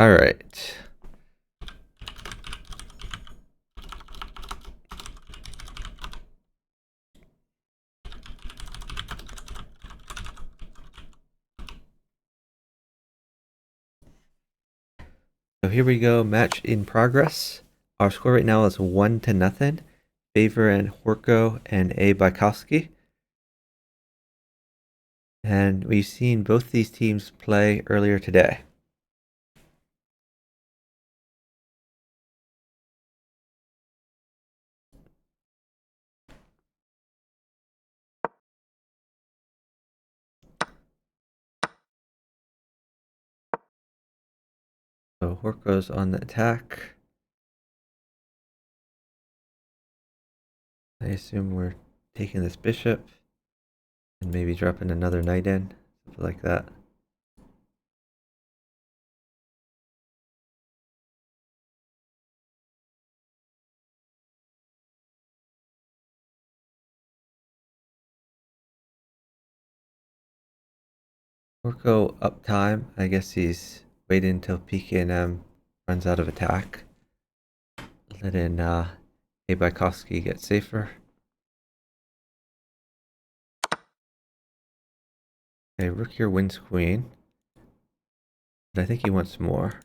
All right. So here we go, match in progress. Our score right now is 1-0. Favor and Horkko and abykhovsky. And we've seen both these teams play earlier today. So Horkko's on the attack. I assume we're taking this bishop and maybe dropping another knight in, something like that. Horkko up time. I guess he's waiting until pknm runs out of attack. Letting abykhovsky get safer. Okay, rook here wins queen. But I think he wants more.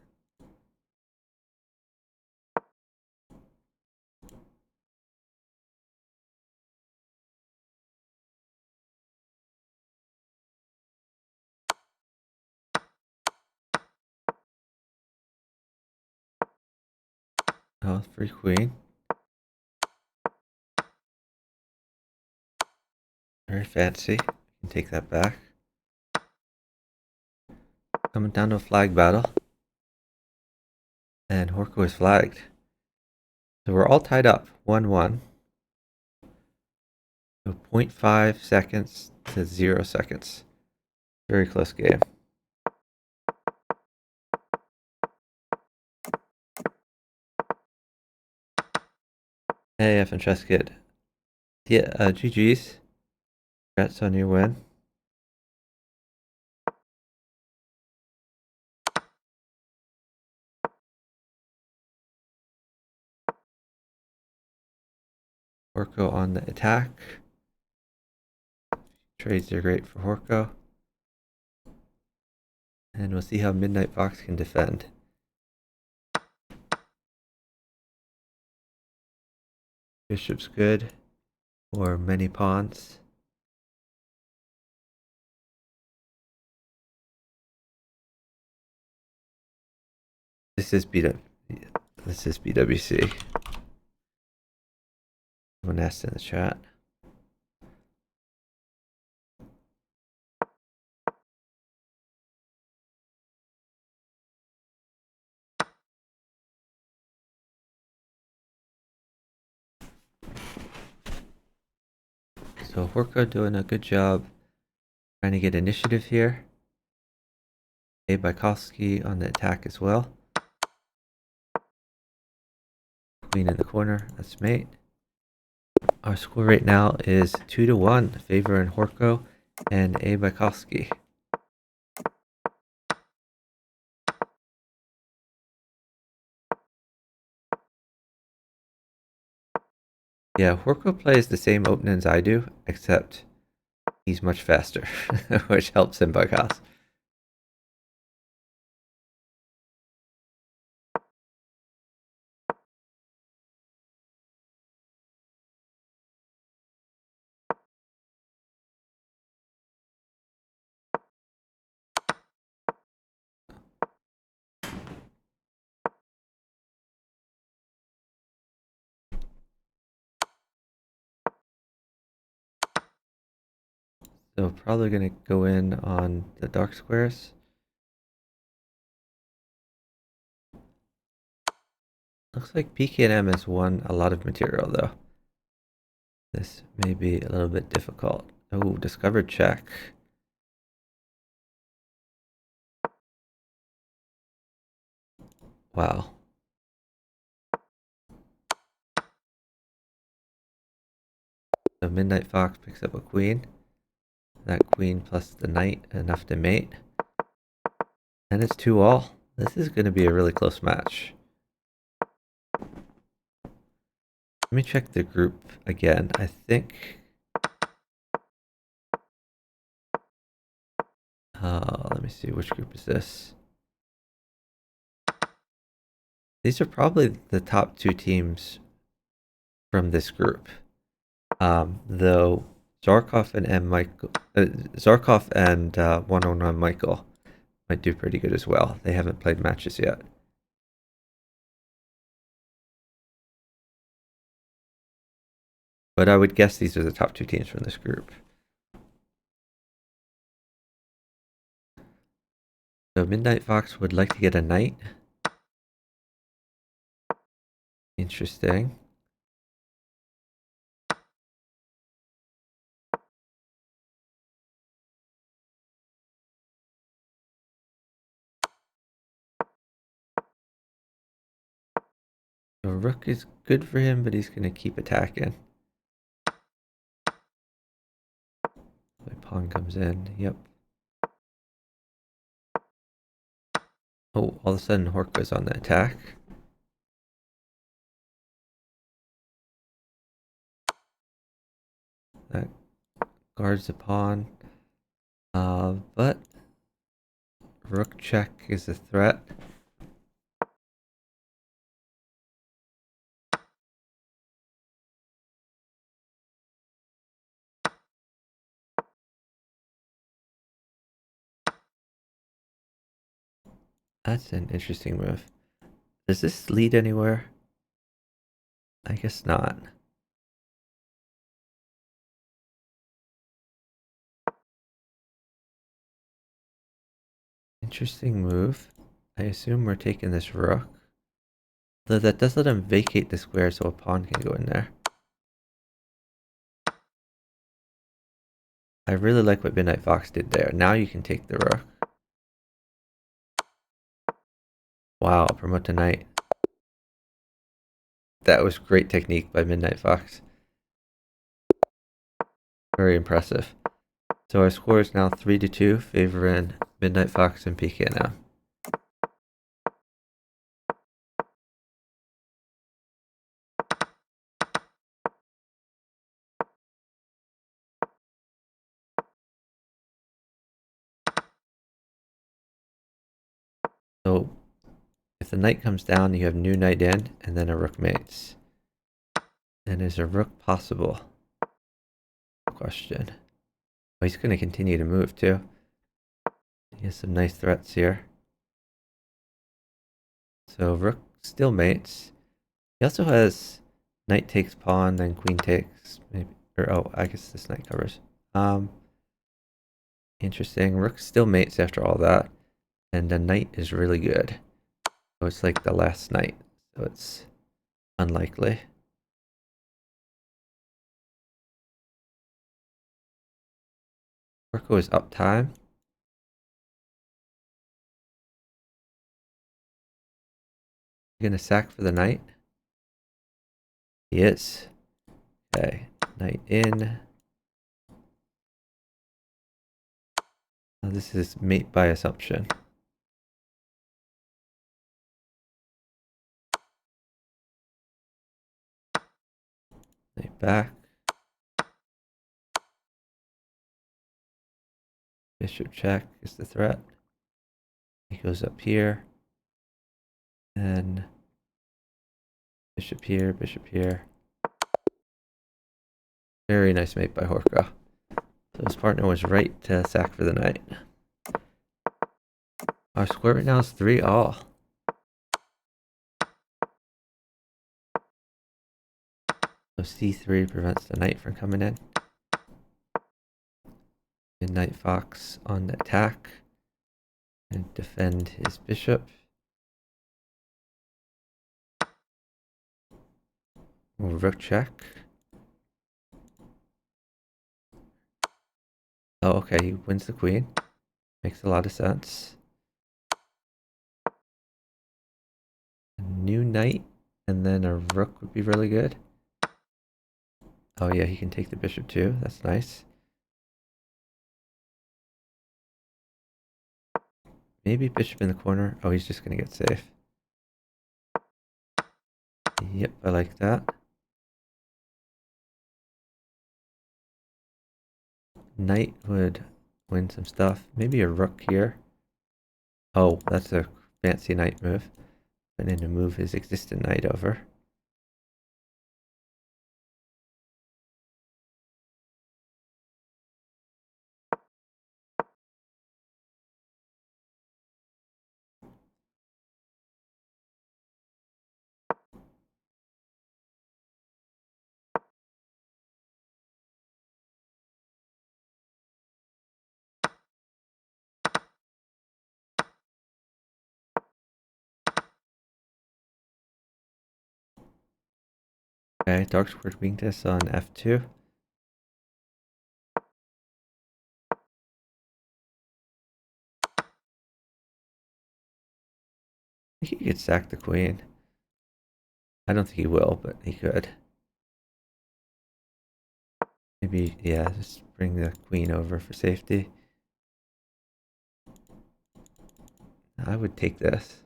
Oh, free queen. Very fancy. Can take that back. Coming down to a flag battle. And Horkko is flagged. So we're all tied up. 1-1. So 0.5 seconds to 0 seconds. Very close game. Hey, Francesca. Yeah, GG's. Congrats on your win. Horkko on the attack. Trades are great for Horkko. And we'll see how MidnightFox can defend. Bishop's good. Or many pawns. This is BWC. Someone asked in the chat. So Horkko doing a good job trying to get initiative here. Abykhovsky on the attack as well. Queen in the corner, that's mate. Our score right now is 2-1, favor in Horkko and abykhovsky. Yeah, Horkko plays the same openings I do, except he's much faster, which helps him by cost. So probably going to go in on the dark squares. Looks like pknm has won a lot of material though. This may be a little bit difficult. Oh, discovered check. Wow. So MidnightFox picks up a queen. That queen plus the knight enough to mate. And it's 2-all. This is going to be a really close match. Let me check the group again. I think... let me see, which group is this? These are probably the top two teams from this group. Though Zarkov and Michael, Zarkov and 109 Michael might do pretty good as well. They haven't played matches yet. But I would guess these are the top two teams from this group. So MidnightFox would like to get a knight. Interesting. The rook is good for him, but he's going to keep attacking. The pawn comes in. Yep. Oh, all of a sudden Horkko's on the attack. That guards the pawn. But rook check is a threat. That's an interesting move. Does this lead anywhere? I guess not. Interesting move. I assume we're taking this rook. Though that does let him vacate the square so a pawn can go in there. I really like what MidnightFox did there. Now you can take the rook. Wow, promote to knight. That was great technique by MidnightFox. Very impressive. So our score is now 3-2, favoring MidnightFox and pknm. So if the knight comes down, you have new knight in, and then a rook mates. And is a rook possible? Question. Oh, he's going to continue to move too. He has some nice threats here. So rook still mates. He also has knight takes pawn, then queen takes. Maybe, or oh, I guess this knight covers. Interesting. Rook still mates after all that, and the knight is really good. So it's like the last knight, so it's unlikely. Horkko is up time. You gonna sack for the knight? He is. Okay, knight in. Now this is mate by assumption. Knight back. Bishop check is the threat. He goes up here. And bishop here, bishop here. Very nice mate by Horkko. So his partner was right to sack for the knight. Our score right now is 3-all. So c3 prevents the knight from coming in. MidnightFox on the attack and defend his bishop. Rook check. Oh, okay, he wins the queen. Makes a lot of sense. A new knight and then a rook would be really good. Oh yeah, he can take the bishop too. That's nice. Maybe bishop in the corner. Oh, he's just gonna get safe. Yep, I like that. Knight would win some stuff. Maybe a rook here. Oh, that's a fancy knight move. And then to move his existing knight over. Okay, dark squared weakness on f2. I think he could sack the queen. I don't think he will, but he could. Maybe, yeah, just bring the queen over for safety. I would take this.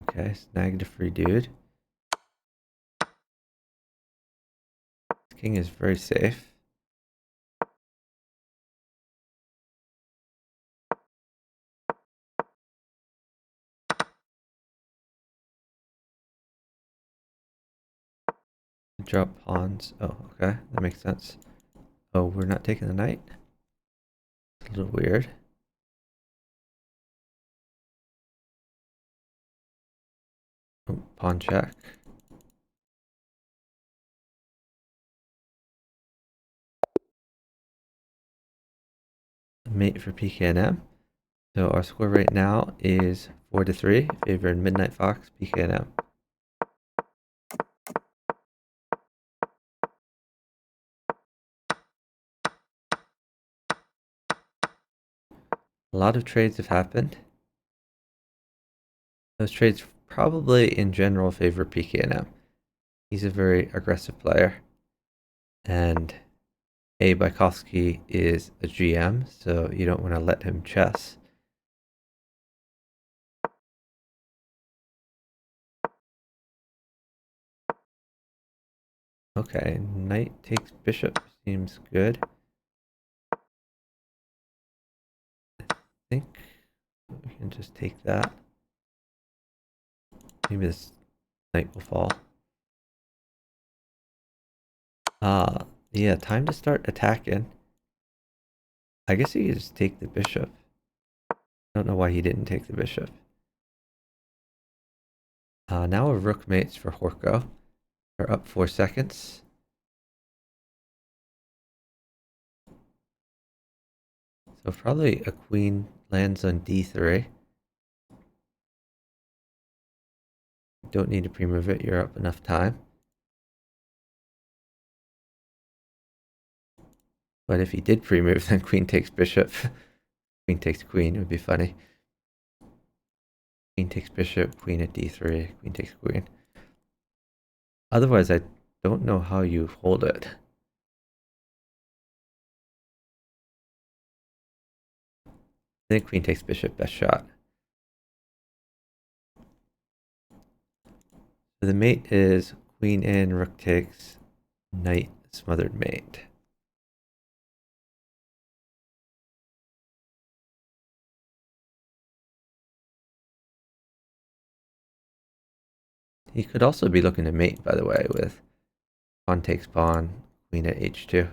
Okay, snagged a free dude. This king is very safe. Drop pawns. Oh, okay, that makes sense. Oh, we're not taking the knight? It's a little weird. Oh, pawn check. Mate for pknm. So our score right now is 4-3, favoring MidnightFox pknm. A lot of trades have happened. Those trades probably in general favor pknm. He's a very aggressive player. And abykhovsky is a GM, so you don't want to let him chess. Okay, knight takes bishop seems good. I think we can just take that. Maybe this knight will fall. Yeah, time to start attacking. I guess he could just take the bishop. I don't know why he didn't take the bishop. Now a rook mates for Horkko. We're up 4 seconds. So probably a queen lands on d3. Don't need to pre-move it, you're up enough time. But if he did pre-move, then queen takes bishop. Queen takes queen, it would be funny. Queen takes bishop, queen at d3, queen takes queen. Otherwise, I don't know how you hold it. I think queen takes bishop, best shot. So the mate is queen in, rook takes, knight smothered mate. He could also be looking to mate, by the way, with pawn takes pawn, queen at h2.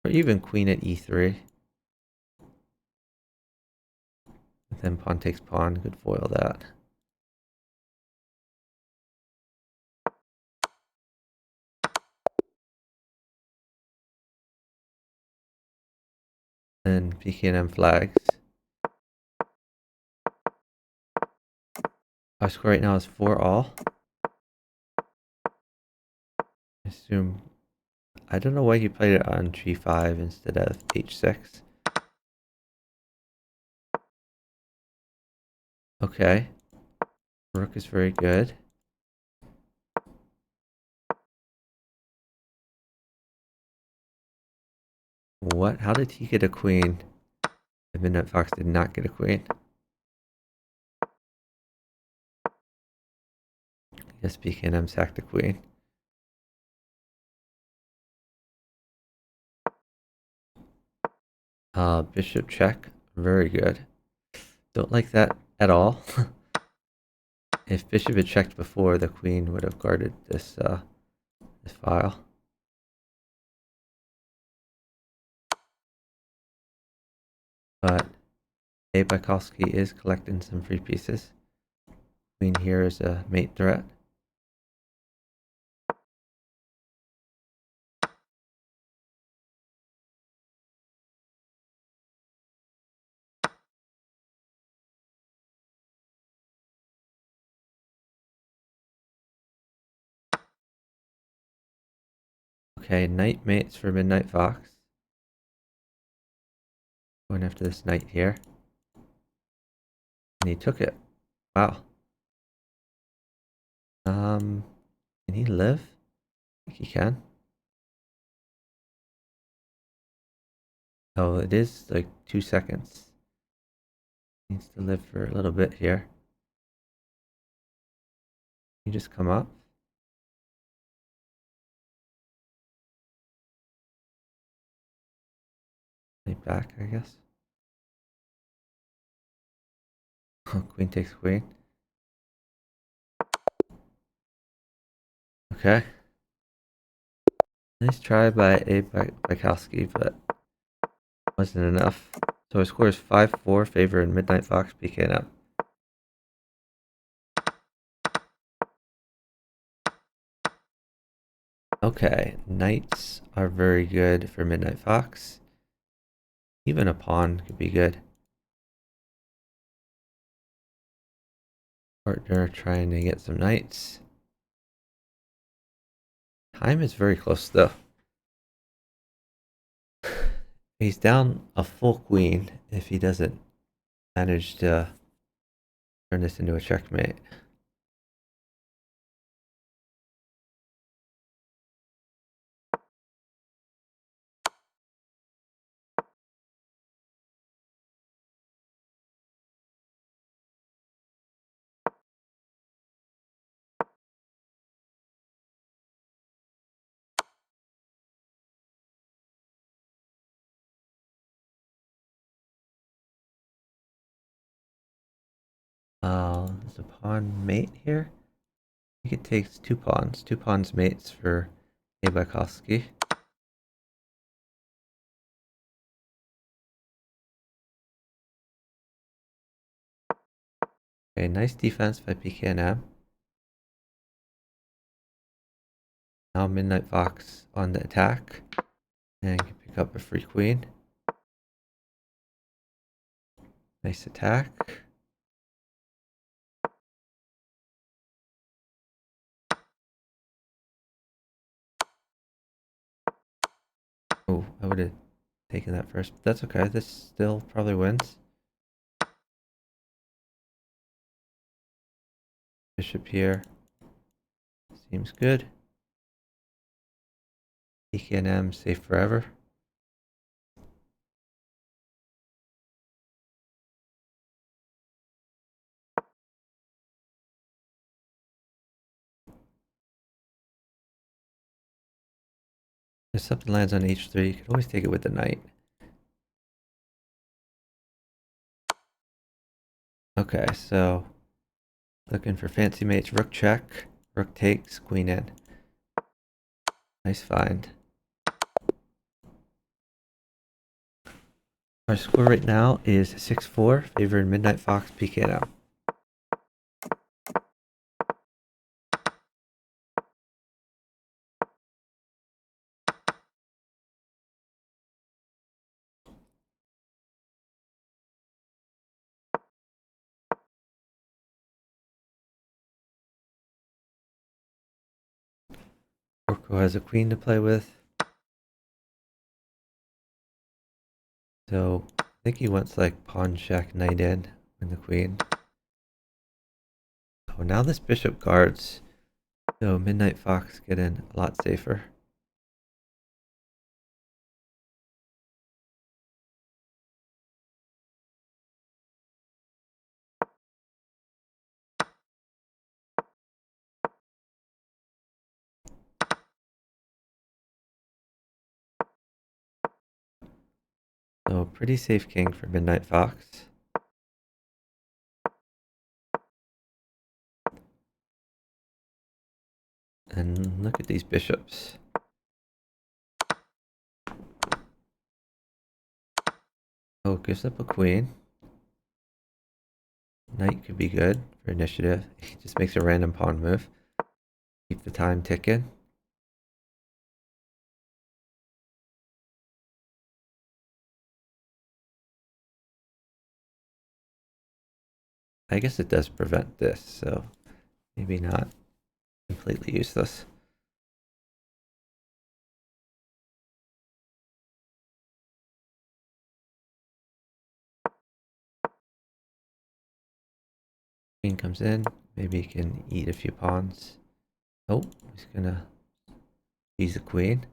Or even queen at e3. And then pawn takes pawn could foil that. Then pknm flags. Our score right now is 4-all. I assume, I don't know why he played it on g5 instead of h6. Okay. Rook is very good. What? How did he get a queen? The MidnightFox did not get a queen. Yes, pknm sacked a queen. Bishop check. Very good. Don't like that at all. If bishop had checked before, the queen would have guarded this this file. But abykhovsky is collecting some free pieces. Queen here is a mate threat. Okay, knight mates for MidnightFox. Going after this knight here. And he took it. Wow. Can he live? I think he can. Oh, it is like 2 seconds. Needs to live for a little bit here. Can you just come up? Knight back, I guess. Oh, queen takes queen. Okay. Nice try by Bykowski, but wasn't enough. So our score is 5-4 favor in MidnightFox pknm. Okay, knights are very good for MidnightFox. Even a pawn could be good. Partner trying to get some knights. Time is very close though. He's down a full queen if he doesn't manage to turn this into a checkmate. There's a pawn mate here. I think it takes two pawns. Two pawns mates for abykhovsky. Okay, nice defense by pknm. Now MidnightFox on the attack and can pick up a free queen. Nice attack. Oh, I would have taken that first, but that's okay. This still probably wins. Bishop here. Seems good. pknm safe forever. If something lands on h3, you could always take it with the knight. Okay, so looking for fancy mates. Rook check. Rook takes. Queen in. Nice find. Our score right now is 6-4, favoring MidnightFox pknm. Horkko has a queen to play with. So I think he wants like pawn check knight in and the queen. Oh, now this bishop guards. So MidnightFox get in a lot safer. So pretty safe king for MidnightFox. And look at these bishops. Oh, gives up a queen. Knight could be good for initiative. He just makes a random pawn move. Keep the time ticking. I guess it does prevent this, so maybe not completely useless. Queen comes in. Maybe he can eat a few pawns. Oh, he's gonna use a queen.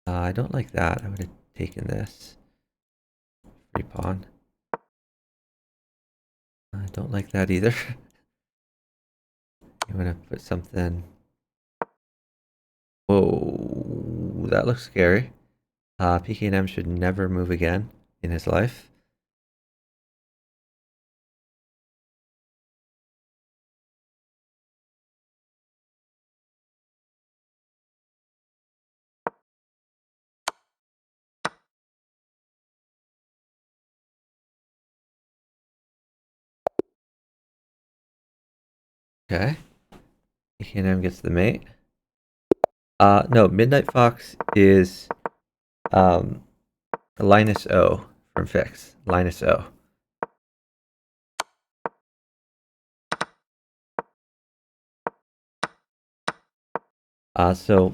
I don't like that. I would have taken this. Free pawn. I don't like that either. You want to put something... Whoa, that looks scary. pknm should never move again in his life. Okay. pknm gets the mate. No, MidnightFox is Linus O from Fix. Linus O. So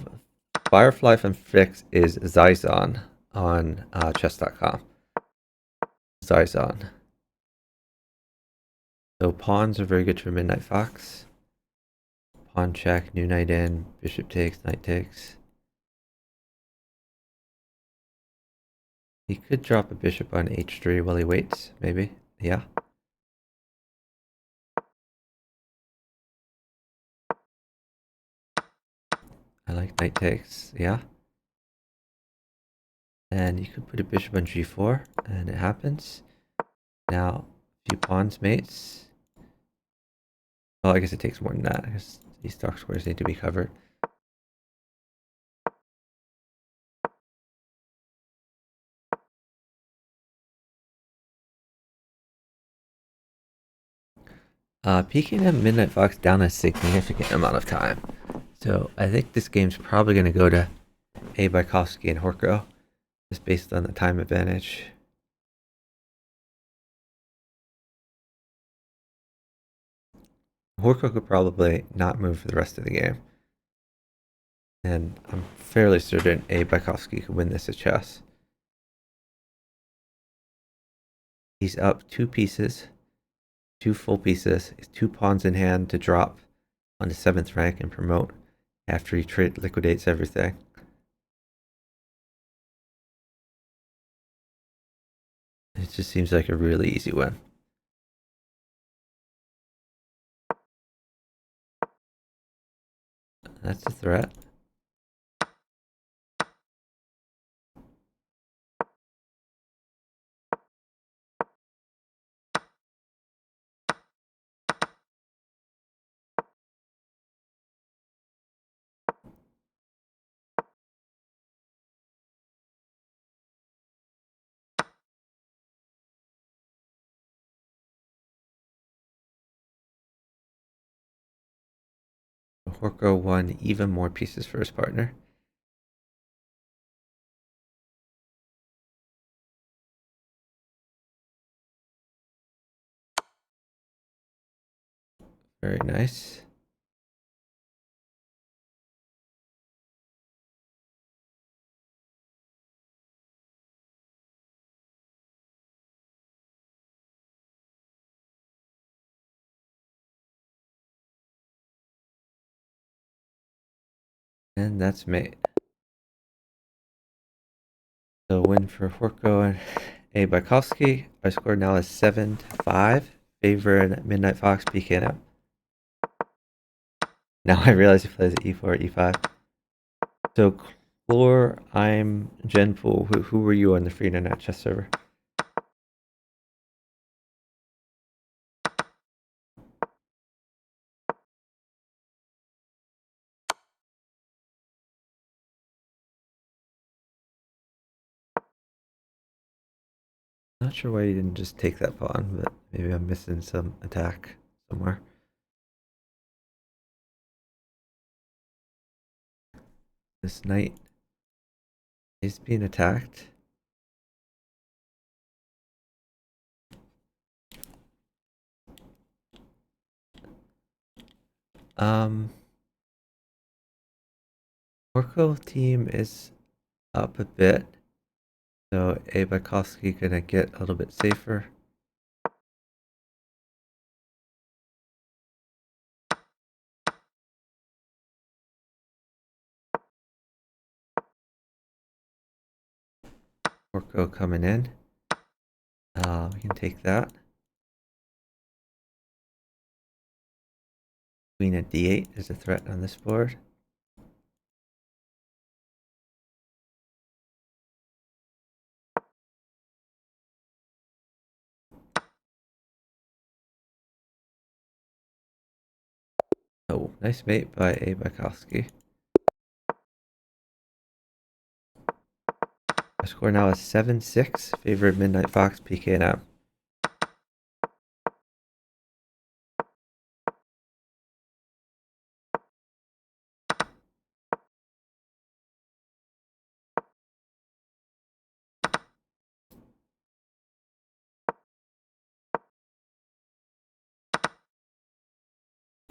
Firefly from Fix is Zyzon on chess.com. Zyzon. So pawns are very good for MidnightFox. Pawn check, new knight in, bishop takes, knight takes. He could drop a bishop on h3 while he waits, maybe. Yeah. I like knight takes, yeah. And you could put a bishop on g4, and it happens. Now, a few pawns mates. Well, I guess it takes more than that, because these dark squares need to be covered. pknm MidnightFox down a significant amount of time. So I think this game's probably going to go to abykhovsky and Horkko, just based on the time advantage. Horkko could probably not move for the rest of the game. And I'm fairly certain abykhovsky could win this at chess. He's up 2 pieces, 2 full pieces, 2 pawns in hand to drop on the 7th rank and promote after he liquidates everything. It just seems like a really easy win. That's a threat. Horkko won even more pieces for his partner. Very nice. And that's mate. So win for Horkko and abykhovsky. Our score now is 7-5. Favoring MidnightFox pknm. Now I realize he plays e4, e5. So Chlor, I'm Genpool. Who were you on the free internet chess server? Not sure why you didn't just take that pawn, but maybe I'm missing some attack somewhere. This knight is being attacked. Horkko team is up a bit, so abykhovsky gonna get a little bit safer. Horkko coming in. We can take that. Queen at d8 is a threat on this board. Oh, nice mate by abykhovsky. Our score now is 7-6. Favorite MidnightFox pknm.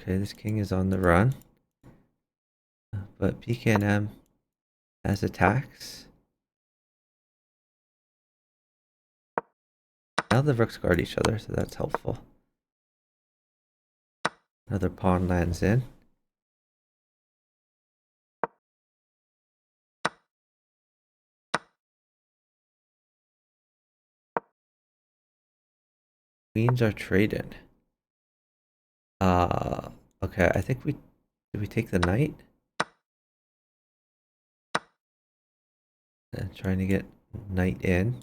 Okay, this king is on the run, but pknm has attacks. Now the rooks guard each other, so that's helpful. Another pawn lands in. Queens are traded. Okay, I think did we take the knight? Trying to get knight in.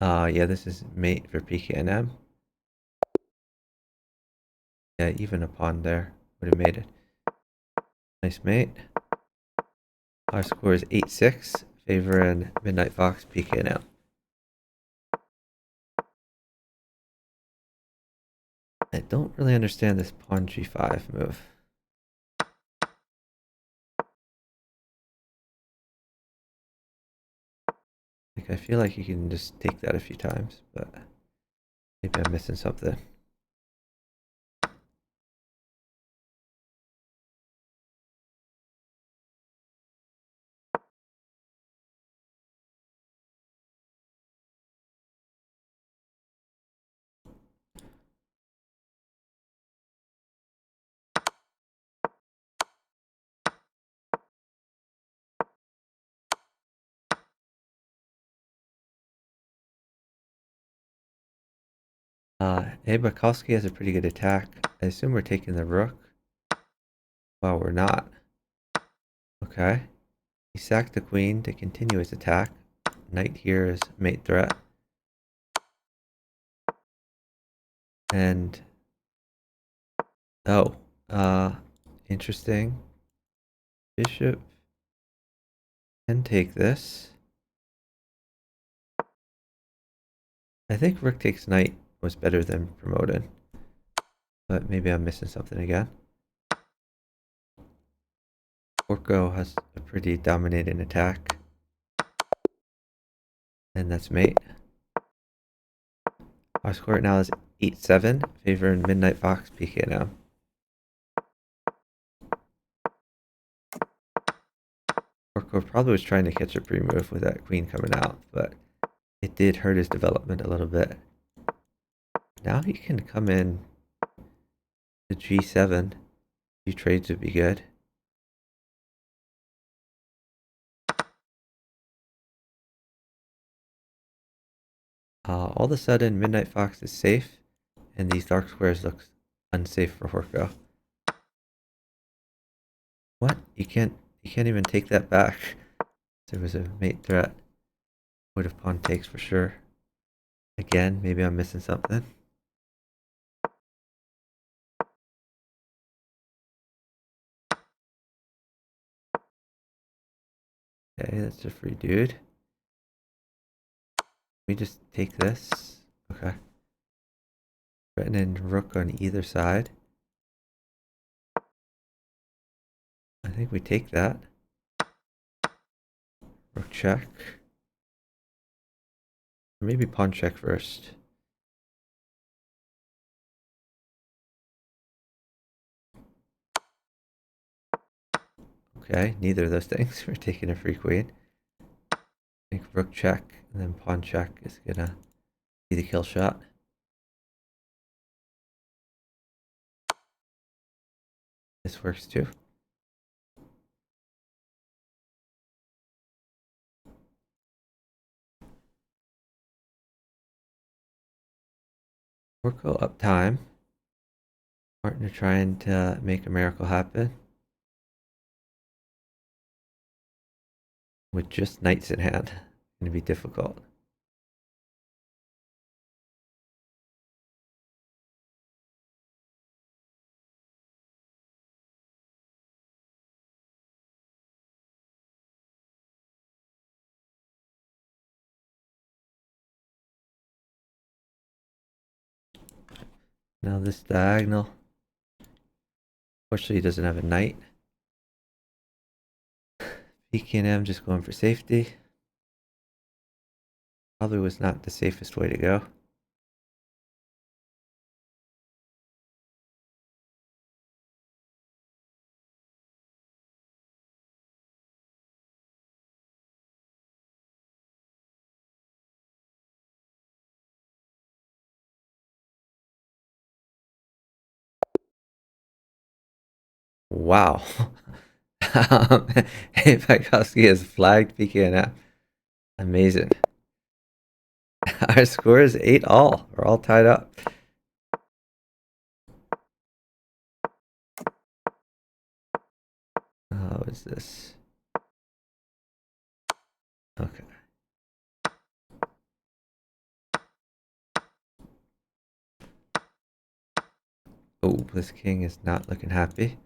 Yeah, this is mate for pknm. Yeah, even a pawn there would have made it. Nice mate. Our score is 8-6, favoring MidnightFox pknm. I don't really understand this pawn g5 move. Like, I feel like you can just take that a few times, but maybe I'm missing something. Abykhovsky has a pretty good attack. I assume we're taking the rook. Well, we're not. Okay. He sacked the queen to continue his attack. Knight here is mate threat. And oh, interesting. Bishop can take this. I think rook takes knight was better than promoted, but maybe I'm missing something again. Horkko has a pretty dominating attack, and that's mate. Our score right now is 8-7, favoring MidnightFox pknm. Horkko probably was trying to catch a pre-move with that queen coming out, but it did hurt his development a little bit. Now he can come in to g7, few trades would be good. All of a sudden, MidnightFox is safe, and these dark squares look unsafe for Horkko. What? You can't even take that back. There was a mate threat. Would have pawn takes for sure. Again, maybe I'm missing something. Okay, that's a free dude. We just take this. Okay. Threatening rook on either side. I think we take that. Rook check. Or maybe pawn check first. Okay, neither of those things. We're taking a free queen. I think rook check and then pawn check is gonna be the kill shot. This works too. Horkko up time. Partner trying to make a miracle happen. With just knights in hand. Gonna be difficult. Now this diagonal. Fortunately, he doesn't have a knight. pknm just going for safety. Probably was not the safest way to go. Wow. Abykhovsky has flagged pknm. Amazing. Our score is 8-all. We're all tied up. How is this? Okay. Oh, this king is not looking happy.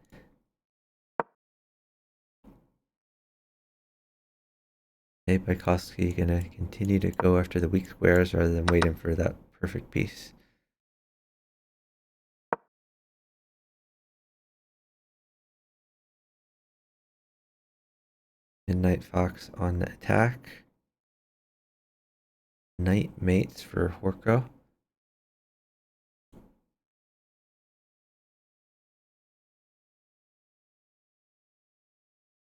Abykhovsky gonna continue to go after the weak squares rather than waiting for that perfect piece. MidnightFox on the attack. Knight mates for Horkko.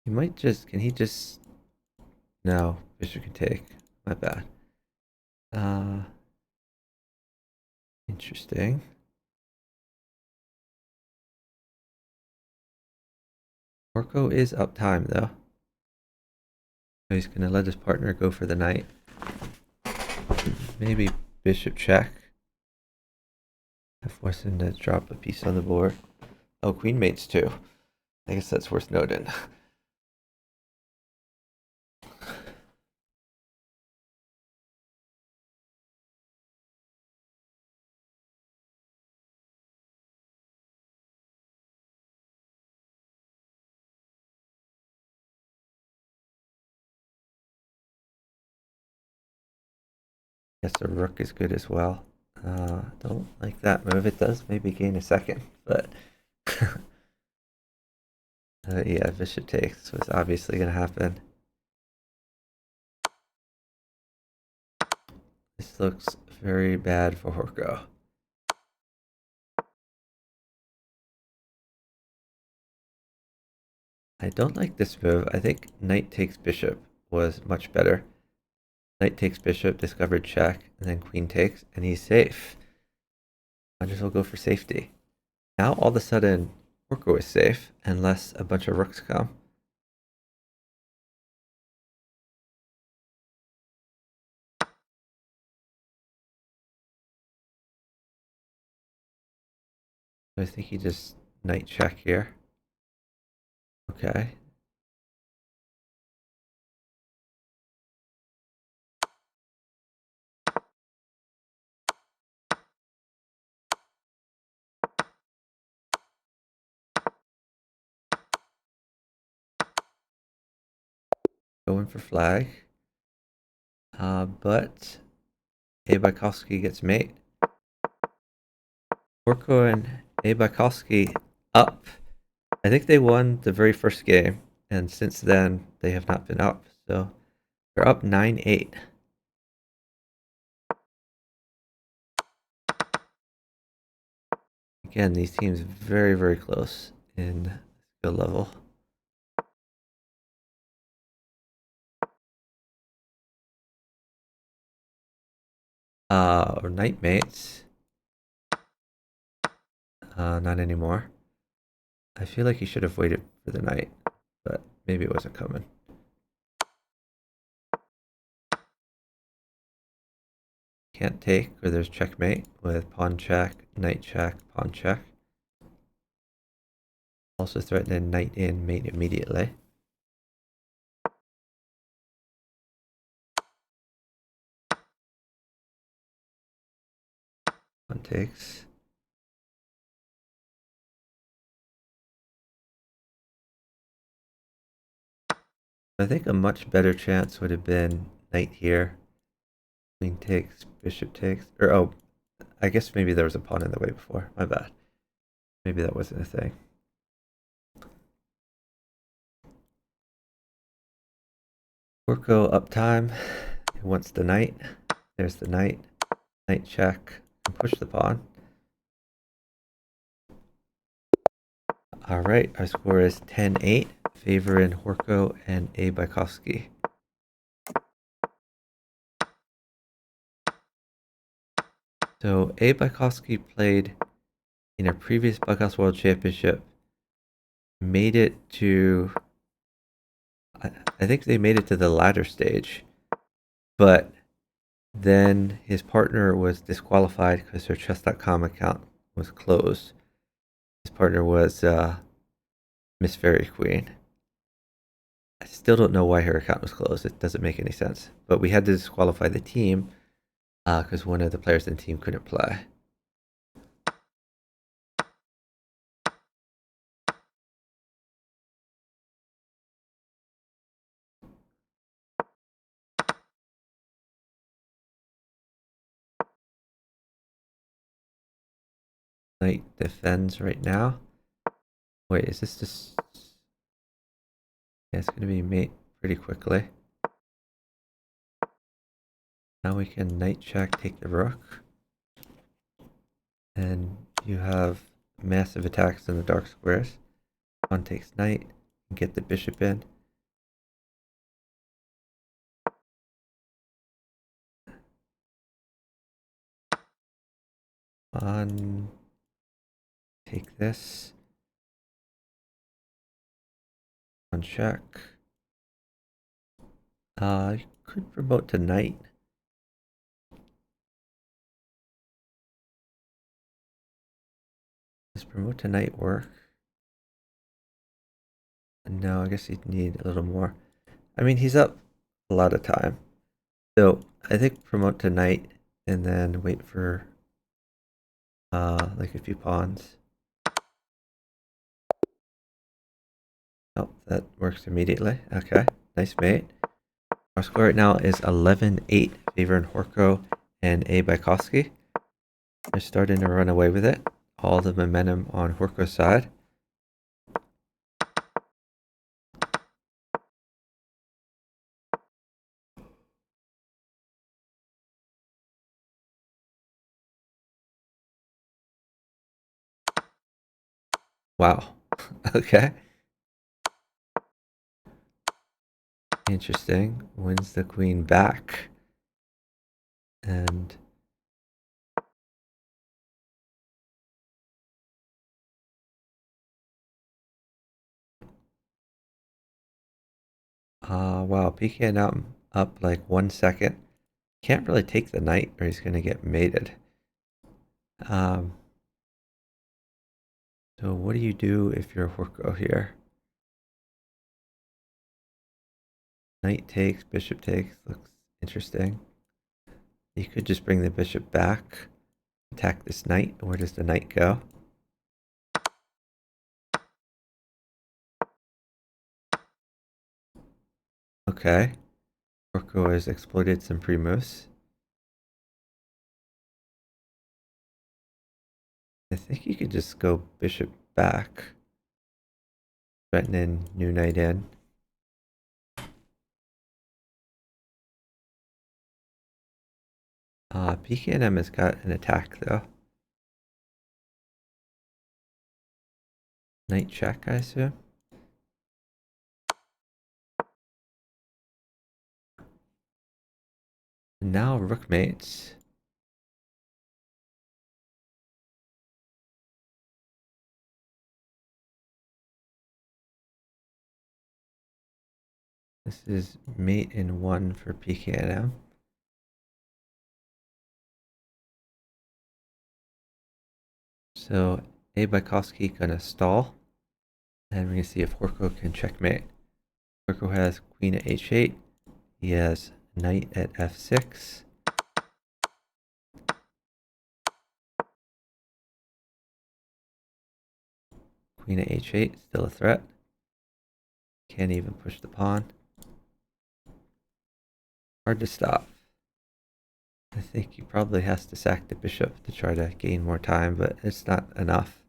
He might just, can he just, no, bishop can take, my bad. Interesting. Horkko is up time though. So he's gonna let his partner go for the knight. Maybe bishop check. I force him to drop a piece on the board. Oh, queen mates too. I guess that's worth noting. Guess the rook is good as well. Don't like that move. It does maybe gain a second, but yeah, bishop takes was obviously going to happen. This looks very bad for Horkko. I don't like this move. I think knight takes bishop was much better. Knight takes bishop, discovered check, and then queen takes, and he's safe. Might as well go for safety. Now all of a sudden, Horkko is safe unless a bunch of rooks come. I think he just knight check here. Okay. Going for flag. But abykhovsky gets mate. Horkko and abykhovsky up. I think they won the very first game, and since then they have not been up. So they're up 9-8. Again, these teams very, very close in skill level. Or knight mates. Not anymore. I feel like he should have waited for the knight, but maybe it wasn't coming. Can't take, or there's checkmate with pawn check, knight check, pawn check. Also threatening knight in, mate immediately. Pawn takes. I think a much better chance would have been knight here. Queen takes, bishop takes, or oh, I guess maybe there was a pawn in the way before. My bad. Maybe that wasn't a thing. Horkko up time. He wants the knight. There's the knight. Knight check. And push the pawn. Alright, our score is 10-8, favoring Horkko and abykhovsky. So abykhovsky played in a previous Bughouse World Championship, made it to, I think they made it to the ladder stage, but then his partner was disqualified because her chess.com account was closed. His partner was Miss Fairy Queen. I still don't know why her account was closed. It doesn't make any sense. But we had to disqualify the team because one of the players in the team couldn't play. Knight defends right now. Wait, is this just... Yeah, it's going to be mate pretty quickly. Now we can knight check, take the rook. And you have massive attacks in the dark squares. Pawn takes knight, and get the bishop in. Pawn, take this. Pawn check. You could promote to knight. Does promote to knight work? No, I guess he'd need a little more. I mean, he's up a lot of time. So I think promote to knight and then wait for like a few pawns. Oh, that works immediately. Okay, nice mate. Our score right now is 11-8, favoring Horkko and abykhovsky. They're starting to run away with it. All the momentum on Horkko's side. Wow. Okay. Interesting. Wins the queen back. And Wow, pknm up like 1 second. Can't really take the knight or he's gonna get mated. So what do you do if you're Horkko here? Knight takes, bishop takes, looks interesting. You could just bring the bishop back, attack this knight. Where does the knight go? Okay. Horkko has exploited some pre-moves. I think you could just go bishop back. Threatening new knight in. pknm has got an attack though. Knight check, I assume. And now rook mates. This is mate in 1 for pknm. So abykhovsky gonna stall. And we're gonna see if Horkko can checkmate. Horkko has queen at h8. He has knight at f6. Queen at h8, still a threat. Can't even push the pawn. Hard to stop. I think he probably has to sack the bishop to try to gain more time, but it's not enough.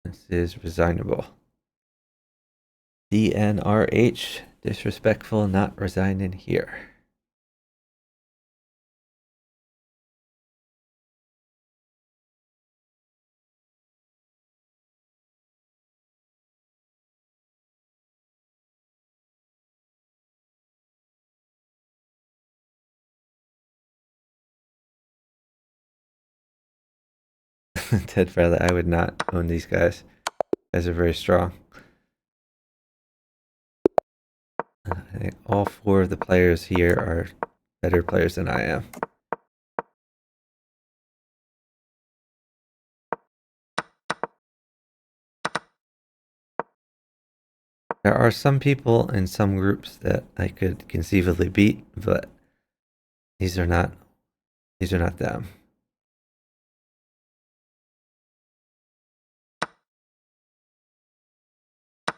This is resignable. DNRH, disrespectful, not resigning here. Ted Bradley, I would not own these guys. Guys are very strong. I think all 4 of the players here are better players than I am. There are some people in some groups that I could conceivably beat, but these are not them.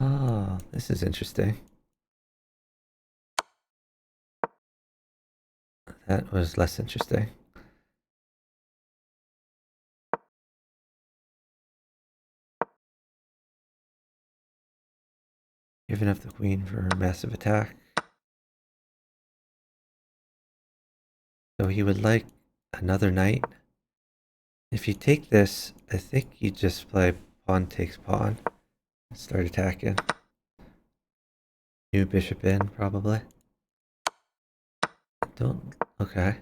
Oh, this is interesting. That was less interesting. Giving up the queen for a massive attack. So he would like another knight. If you take this, I think you just play pawn takes pawn. Start attacking. New bishop in, probably. Okay.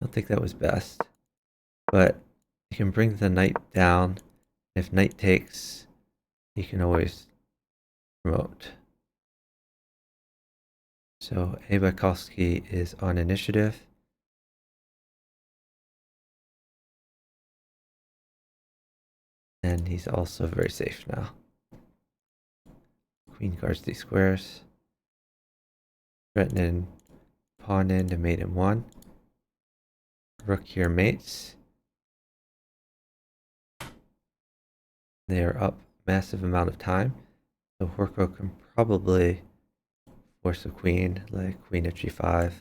Don't think that was best. But you can bring the knight down. If knight takes, you can always promote. So abykhovsky is on initiative. And he's also very safe now. Queen guards these squares. Threatening pawn in to mate in 1. Rook here mates. They are up massive amount of time. So Horkko can probably force a queen, like queen at g5.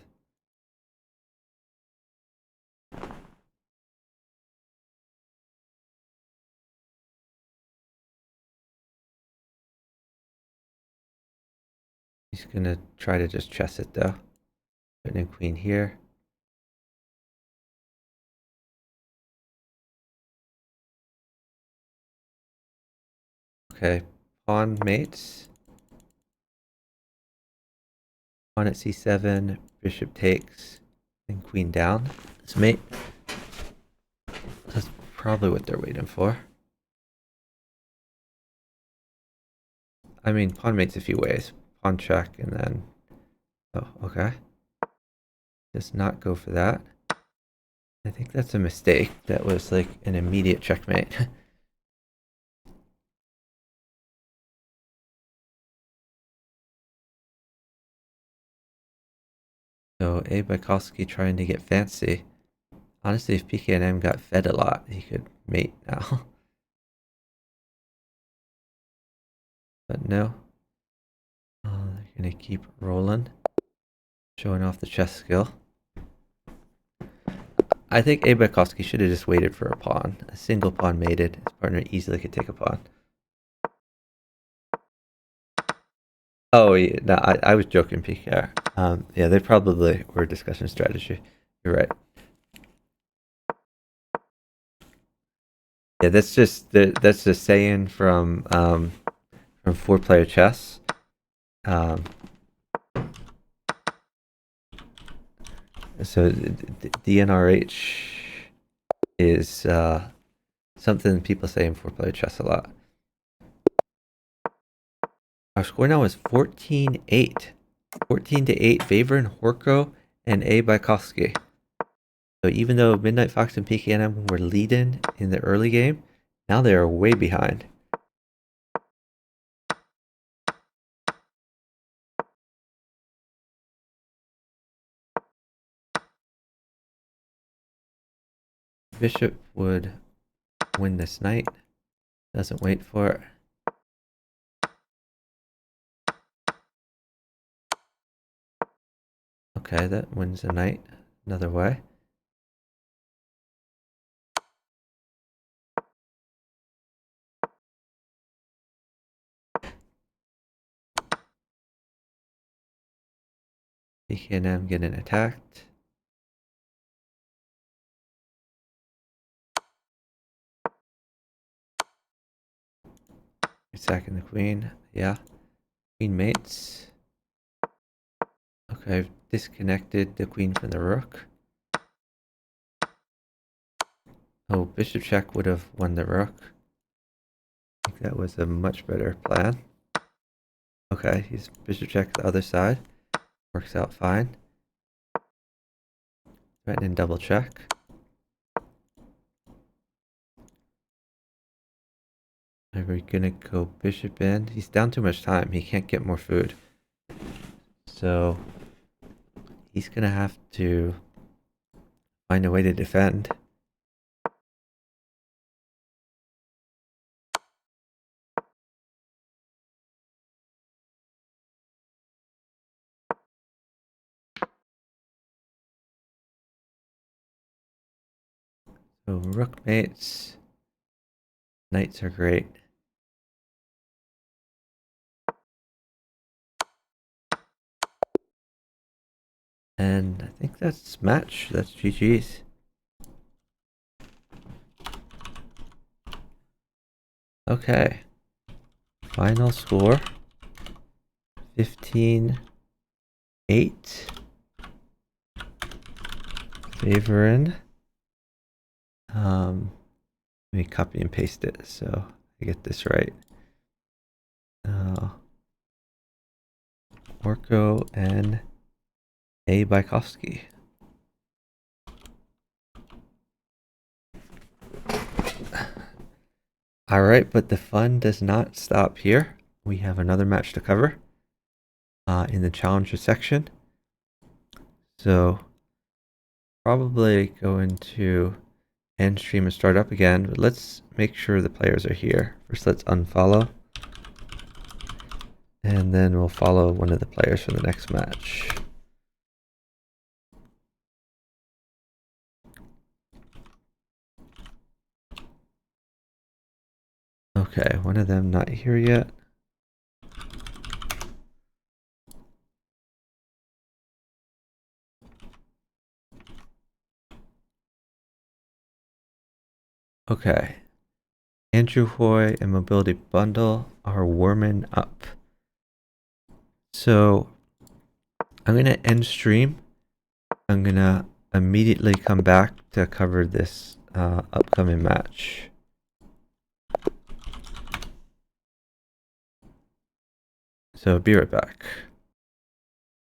He's gonna try to just chess it though. Threatening queen here. Okay, pawn mates. Pawn at c7, bishop takes. and queen down. This mate. That's probably what they're waiting for. I mean, pawn mates a few ways. Pawn check and then... Oh, okay. Does not go for that. I think that's a mistake. That was like an immediate checkmate. So Abykhovsky trying to get fancy. Honestly, if pknm got fed a lot, he could mate now. But no. They're gonna keep rolling. Showing off the chess skill. I think Abykhovsky should have just waited for a pawn. A single pawn mated. His partner easily could take a pawn. Oh, yeah, no, I was joking, PK. Yeah, they probably were discussing strategy. You're right. Yeah, that's the saying from 4-player chess. So DNRH is something people say in 4-player chess a lot. Our score now is 14-8. 14-8, favoring Horkko and Abykhovsky. So even though MidnightFox and pknm were leading in the early game, now they are way behind. Bishop would win this knight. Doesn't wait for it. Okay, that wins a knight another way. pknm getting attacked. Attacking the queen. Yeah. Queen mates. Okay, I've disconnected the queen from the rook. Oh, bishop check would have won the rook. I think that was a much better plan. Okay, he's bishop check the other side. Works out fine. Threatening double check. Are we gonna go bishop in? He's down too much time. He can't get more food. So he's gonna have to find a way to defend. So rook mates. Knights are great. And I think that's match. That's GG's. Okay. Final score. 15-8. Favoring. Let me copy and paste it so I get this right. Horkko and Abykhovsky. All right, but the fun does not stop here. We have another match to cover in the challenger section. So probably going to end stream and start up again, but let's make sure the players are here. First, let's unfollow. And then we'll follow one of the players for the next match. Okay, one of them not here yet. Okay. Andrew Hoy and Mobility Bundle are warming up. So I'm going to end stream. I'm going to immediately come back to cover this upcoming match. So be right back.